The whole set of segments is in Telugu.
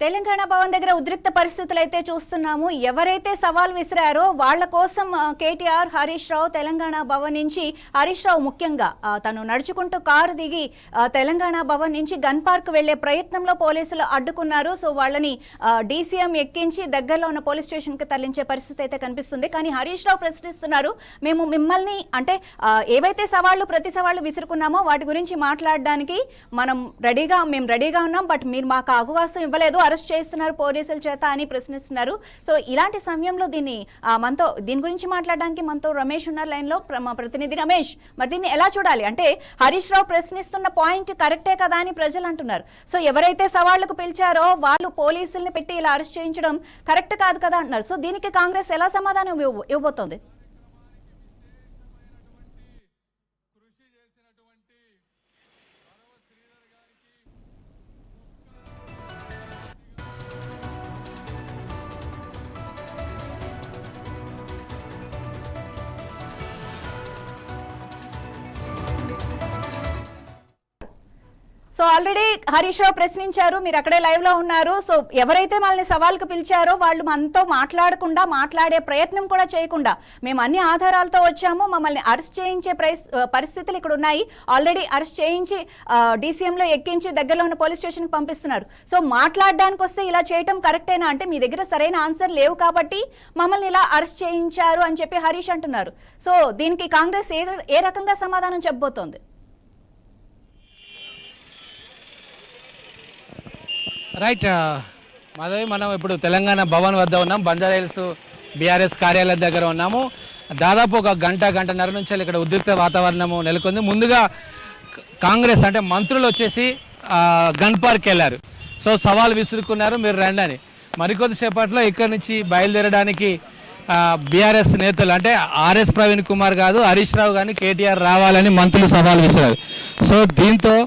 తెలంగాణ భవన్ దగ్గర ఉద్రిక్త పరిస్థితులు అయితే చూస్తున్నాము. ఎవరైతే సవాల్ విసిరారో వాళ్ళ కోసం కేటీఆర్, హరీష్ రావు తెలంగాణ భవన్ నుంచి, హరీష్ రావు ముఖ్యంగా తను నడుచుకుంటూ కారు దిగి తెలంగాణ భవన్ నుంచి గన్ పార్క్ వెళ్లే ప్రయత్నంలో పోలీసులు అడ్డుకున్నారు. సో వాళ్ళని డీసీఎం ఎక్కించి దగ్గరలో ఉన్న పోలీస్ స్టేషన్ కి తరలించే పరిస్థితి అయితే కనిపిస్తుంది. కానీ హరీష్ రావు ప్రశ్నిస్తున్నారు, మేము మిమ్మల్ని అంటే ఏవైతే ప్రతి సవాళ్లు విసురుకున్నామో వాటి గురించి మాట్లాడడానికి మేము రెడీగా ఉన్నాం, బట్ మీరు మాకు అవకాశం ఇవ్వలేదు, అరెస్ట్ చేస్తున్నారు పోలీసుల చేత అని ప్రశ్నిస్తున్నారు. సో ఇలాంటి సమయంలో దీని గురించి మాట్లాడడానికి మనతో రమేష్ ఉన్నారు లైన్ లో. మా ప్రతినిధి రమేష్, మరి దీన్ని ఎలా చూడాలి? అంటే హరీష్ రావు ప్రశ్నిస్తున్న పాయింట్ కరెక్టే కదా అని ప్రజలు అంటున్నారు. సో ఎవరైతే సవాళ్లకు పిలిచారో వాళ్ళు పోలీసుల్ని పెట్టి ఇలా అరెస్ట్ చేయించడం కరెక్ట్ కాదు కదా అంటున్నారు. సో దీనికి కాంగ్రెస్ ఎలా సమాధానం ఇవ్వబోతోంది? సో ఆల్రెడీ హరీష్ రావు ప్రశ్నించారు, మీరు అక్కడే లైవ్ లో ఉన్నారు. సో ఎవరైతే మనల్ని సవాల్కు పిలిచారో వాళ్ళు మనతో మాట్లాడకుండా, మాట్లాడే ప్రయత్నం కూడా చేయకుండా, మేము అన్ని ఆధారాలతో వచ్చాము, మమ్మల్ని అరెస్ట్ చేయించే పరిస్థితులు ఇక్కడ ఉన్నాయి, ఆల్రెడీ అరెస్ట్ చేయించి డీసీఎంలో ఎక్కించి దగ్గరలో ఉన్న పోలీస్ స్టేషన్కి పంపిస్తున్నారు. సో మాట్లాడడానికి వస్తే ఇలా చేయటం కరెక్టేనా? అంటే మీ దగ్గర సరైన ఆన్సర్ లేవు కాబట్టి మమ్మల్ని ఇలా అరెస్ట్ చేయించారు అని చెప్పి హరీష్ అంటున్నారు. సో దీనికి కాంగ్రెస్ ఏ రకంగా సమాధానం చెప్పబోతోంది? రైట్ మాధవి, మనం ఇప్పుడు తెలంగాణ భవన్ వద్ద ఉన్నాం. బంజారాహిల్స్ బీఆర్ఎస్ కార్యాలయం దగ్గర ఉన్నాము. దాదాపు ఒక గంటన్నర నుంచి ఇక్కడ ఉద్రిక్త వాతావరణము నెలకొంది. ముందుగా కాంగ్రెస్ అంటే మంత్రులు వచ్చేసి గన్ పార్క్ వెళ్ళారు. సో సవాల్ విసురుకున్నారు, మీరు రండి అని. మరికొద్దిసేపట్లో ఇక్కడి నుంచి బయలుదేరడానికి బీఆర్ఎస్ నేతలు అంటే ఆర్ఎస్ ప్రవీణ్ కుమార్ కాదు, హరీష్ రావు కానీ కేటీఆర్ రావాలని మంత్రులు సవాల్ విసిరారు. సో దీంతో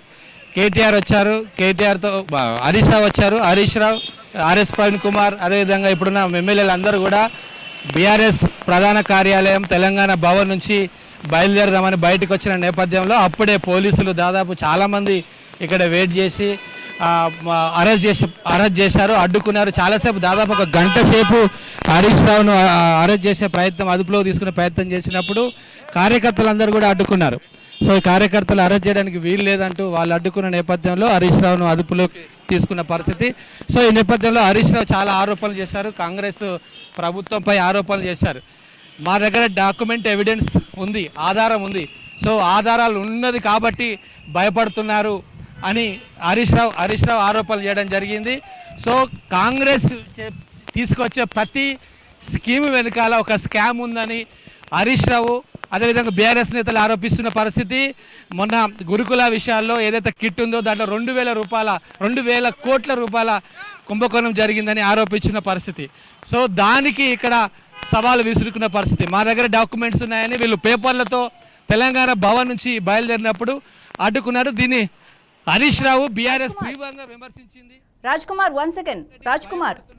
కేటీఆర్ వచ్చారు, కేటీఆర్తో హరీష్ రావు వచ్చారు, హరీష్ రావు, ఆర్ఎస్ ప్రవీణ్ కుమార్, అదేవిధంగా ఇప్పుడున్న ఎమ్మెల్యేలు అందరూ కూడా బీఆర్ఎస్ ప్రధాన కార్యాలయం తెలంగాణ భవన్ నుంచి బయలుదేరదామని బయటకు వచ్చిన నేపథ్యంలో అప్పుడే పోలీసులు దాదాపు చాలామంది ఇక్కడ వెయిట్ చేసి అరెస్ట్ చేశారు, అడ్డుకున్నారు. చాలాసేపు దాదాపు ఒక గంట సేపు హరీష్ రావును అరెస్ట్ చేసే ప్రయత్నం, అదుపులోకి తీసుకునే ప్రయత్నం చేసినప్పుడు కార్యకర్తలందరూ కూడా అడ్డుకున్నారు. సో ఈ కార్యకర్తలు అరెస్ట్ చేయడానికి వీలు లేదంటూ వాళ్ళు అడ్డుకున్న నేపథ్యంలో హరీష్ రావును అదుపులోకి తీసుకున్న పరిస్థితి. సో ఈ నేపథ్యంలో హరీష్ రావు చాలా ఆరోపణలు చేశారు, కాంగ్రెస్ ప్రభుత్వంపై ఆరోపణలు చేశారు. మా దగ్గర డాక్యుమెంట్ ఎవిడెన్స్ ఉంది, ఆధారం ఉంది, సో ఆధారాలు ఉన్నది కాబట్టి భయపడుతున్నారు అని హరీష్ రావు ఆరోపణలు చేయడం జరిగింది. సో కాంగ్రెస్ తీసుకొచ్చే ప్రతి స్కీమ్ వెనకాల ఒక స్కామ్ ఉందని హరీష్ రావు అదేవిధంగా బీఆర్ఎస్ నేతలు ఆరోపిస్తున్న పరిస్థితి. మొన్న గురుకుల విషయాల్లో ఏదైతే కిట్ ఉందో దాంట్లో 2,000 కోట్ల రూపాయల కుంభకోణం జరిగిందని ఆరోపించిన పరిస్థితి. సో దానికి ఇక్కడ సవాలు విసురుకున్న పరిస్థితి. మా దగ్గర డాక్యుమెంట్స్ ఉన్నాయని వీళ్ళు పేపర్లతో తెలంగాణ భవన్ నుంచి బయలుదేరినప్పుడు అడ్డుకున్నారు. దీన్ని హరీష్ రావు బీఆర్ఎస్ తీవ్రంగా విమర్శించింది. రాజ్ కుమార్